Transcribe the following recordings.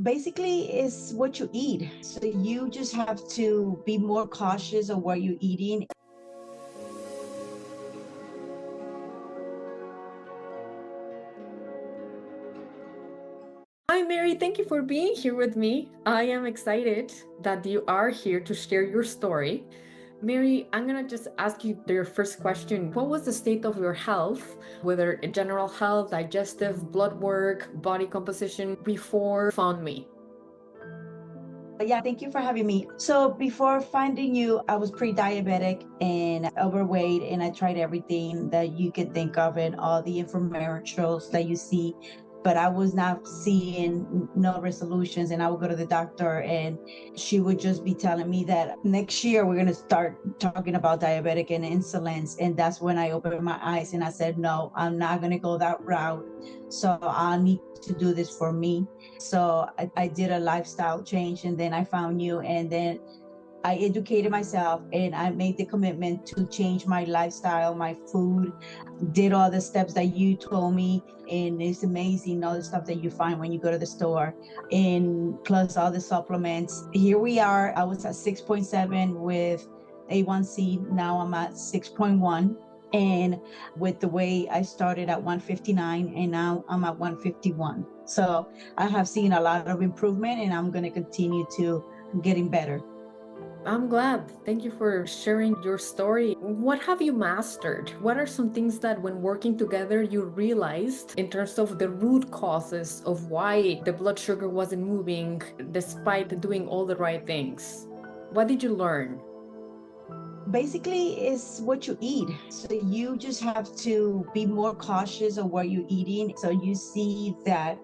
Basically, it's what you eat. So you just have to be more cautious of what you're eating. Hi, Mary. Thank you for being here with me. I am excited that you are here to share your story. Mary, I'm going to just ask you your first question. What was the state of your health, whether in general health, digestive, blood work, body composition, before you found me? Yeah, thank you for having me. So before finding you, I was pre-diabetic and overweight, and I tried everything that you could think of and all the infomercials that you see, but I was not seeing no resolutions. And I would go to the doctor, and she would just be telling me that next year we're going to start talking about diabetic and insulins. And that's when I opened my eyes and I said, no, I'm not going to go that route. So I need to do this for me. So I did a lifestyle change, and then I found you, and then I educated myself, and I made the commitment to change my lifestyle, my food, did all the steps that you told me. And it's amazing all the stuff that you find when you go to the store, and plus all the supplements. Here we are. I was at 6.7 with A1C. Now I'm at 6.1. And with the weight, I started at 159 and now I'm at 151. So I have seen a lot of improvement, and I'm going to continue to getting better. I'm glad. Thank you for sharing your story. What have you mastered? What are some things that, when working together, you realized in terms of the root causes of why the blood sugar wasn't moving despite doing all the right things? What did you learn? Basically, it's what you eat. So you just have to be more cautious of what you're eating. So you see that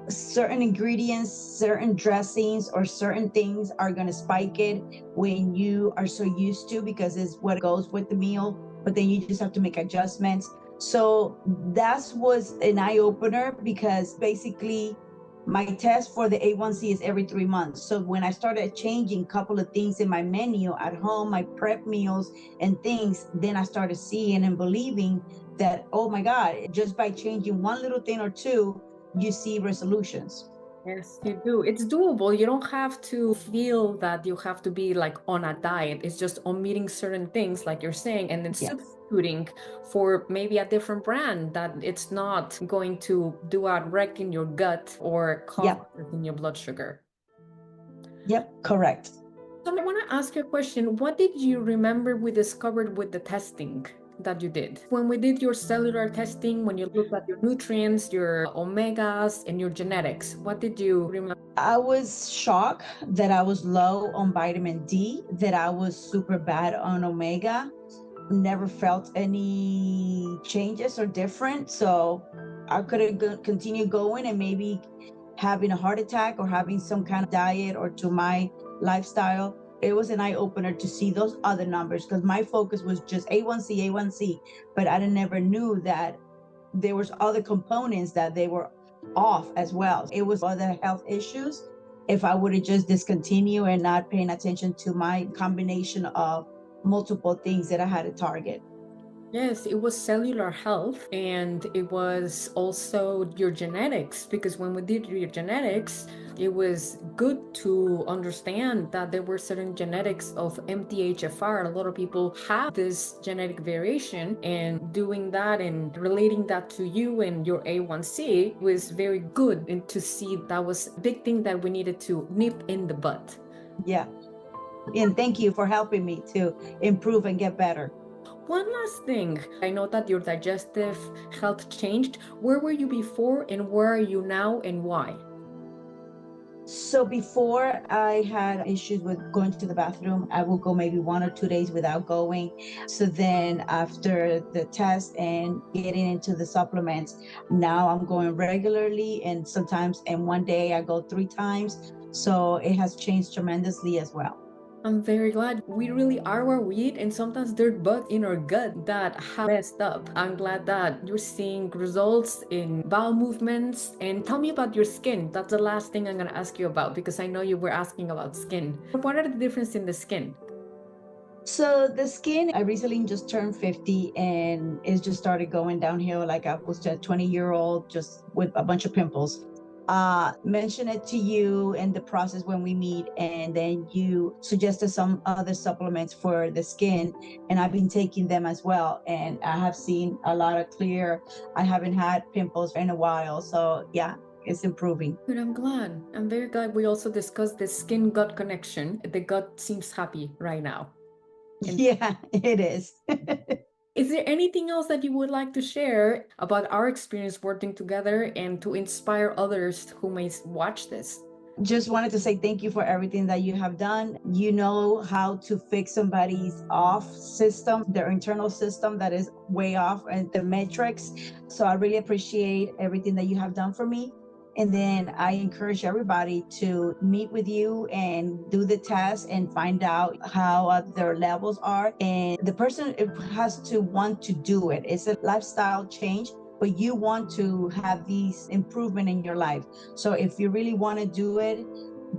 certain ingredients, certain dressings, or certain things are going to spike it when you are so used to, because it's what goes with the meal. But then you just have to make adjustments. So that was an eye opener, because basically my test for the A1C is every 3 months. So when I started changing a couple of things in my menu at home, my prep meals and things, then I started seeing and believing that, oh my God, just by changing one little thing or two, you see resolutions. Yes, you do. It's doable. You don't have to feel that you have to be like on a diet. It's just omitting certain things, like you're saying, and then Yes. substituting for maybe a different brand that it's not going to do a wreck in your gut or cause Yep. in your blood sugar. Yep. Correct. So I want to ask you a question. What did you remember we discovered with the testing that you did? When we did your cellular testing, when you looked at your nutrients, your omegas, and your genetics, what did you remember? I was shocked that I was low on vitamin D, that I was super bad on omega. Never felt any changes or different. So I could have continued going and maybe having a heart attack or having some kind of diet or to my lifestyle. It was an eye opener to see those other numbers, because my focus was just A1C, A1C, but I never knew that there was other components that they were off as well. It was other health issues. If I would have just discontinued and not paying attention to my combination of multiple things that I had to target. Yes, it was cellular health, and it was also your genetics, because when we did your genetics, it was good to understand that there were certain genetics of MTHFR. A lot of people have this genetic variation, and doing that and relating that to you and your A1C was very good, and to see that was a big thing that we needed to nip in the bud. Yeah. And thank you for helping me to improve and get better. One last thing. I know that your digestive health changed. Where were you before and where are you now and why? So before, I had issues with going to the bathroom. I would go maybe 1 or 2 days without going. So then after the test and getting into the supplements, now I'm going regularly, and sometimes in one day I go 3 times. So it has changed tremendously as well. I'm very glad. We really are where we eat, and sometimes there's bugs in our gut that have messed up. I'm glad that you're seeing results in bowel movements. And tell me about your skin. That's the last thing I'm going to ask you about, because I know you were asking about skin. What are the differences in the skin? So the skin, I recently just turned 50, and it just started going downhill. Like I was a 20-year-old just with a bunch of pimples. mention it to you in the process when we meet, and then you suggested some other supplements for the skin, and I've been taking them as well, and I have seen a lot of clear. I haven't had pimples in a while, so yeah, it's improving. Good, I'm glad. I'm very glad we also discussed the skin gut connection. The gut seems happy right now. And Yeah, it is. is there anything else that you would like to share about our experience working together and to inspire others who may watch this? Just wanted to say thank you for everything that you have done. You know how to fix somebody's off system, their internal system that is way off, and the metrics. So I really appreciate everything that you have done for me. And then I encourage everybody to meet with you and do the test and find out how their levels are. And the person has to want to do it. It's a lifestyle change, but you want to have these improvement in your life. So if you really want to do it,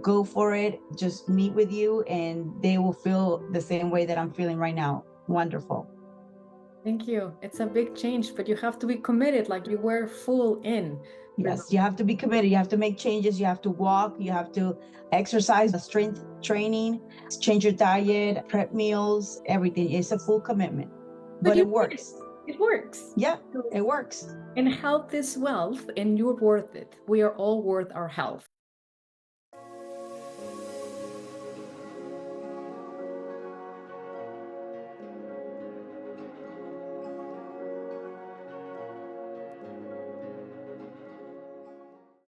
go for it. Just meet with you and they will feel the same way that I'm feeling right now. Wonderful. Thank you. It's a big change, but you have to be committed, like you were full in. Yes, you have to be committed. You have to make changes. You have to walk. You have to exercise, strength training, change your diet, prep meals, everything. It's a full commitment, but it works. It works. Yeah, it works. And health is wealth, and you're worth it. We are all worth our health.